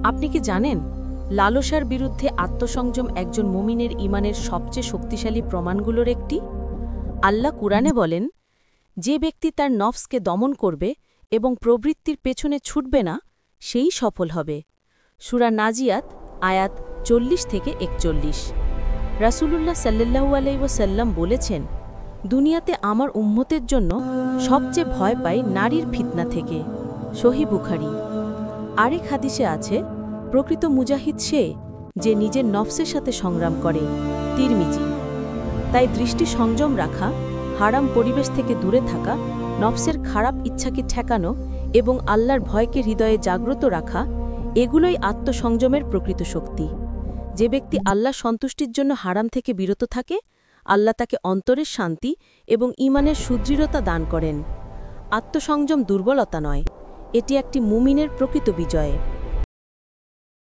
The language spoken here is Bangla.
আপনি কি জানেন, লালসার বিরুদ্ধে আত্মসংযম একজন মুমিনের ঈমানের সবচেয়ে শক্তিশালী প্রমাণগুলোর একটি? আল্লাহ কুরআনে বলেন, যে ব্যক্তি তার নফসকে দমন করবে এবং প্রবৃত্তির পেছনে ছুটবে না, সেই সফল হবে। সূরা নাজিয়াত আয়াত 40-41। রাসূলুল্লাহ সাল্লাল্লাহু আলাইহি ওয়াসাল্লাম বলেছেন, দুনিয়াতে আমার উম্মতের জন্য সবচেয়ে ভয় পাই নারীর ফিতনা থেকে। সহিহ বুখারী। আরেক হাদিসে আছে, প্রকৃত মুজাহিদ সে যে নিজের নফসের সাথে সংগ্রাম করে। তিরমিজি। তাই দৃষ্টি সংযম রাখা, হারাম পরিবেশ থেকে দূরে থাকা, নফসের খারাপ ইচ্ছাকে ঠেকানো এবং আল্লাহর ভয়কে হৃদয়ে জাগ্রত রাখা, এগুলোই আত্মসংযমের প্রকৃত শক্তি। যে ব্যক্তি আল্লাহ সন্তুষ্টির জন্য হারাম থেকে বিরত থাকে, আল্লাহ তাকে অন্তরের শান্তি এবং ঈমানের সুদৃঢ়তা দান করেন। আত্মসংযম দুর্বলতা নয়, এটি একটি মুমিনের প্রকৃত বিজয়।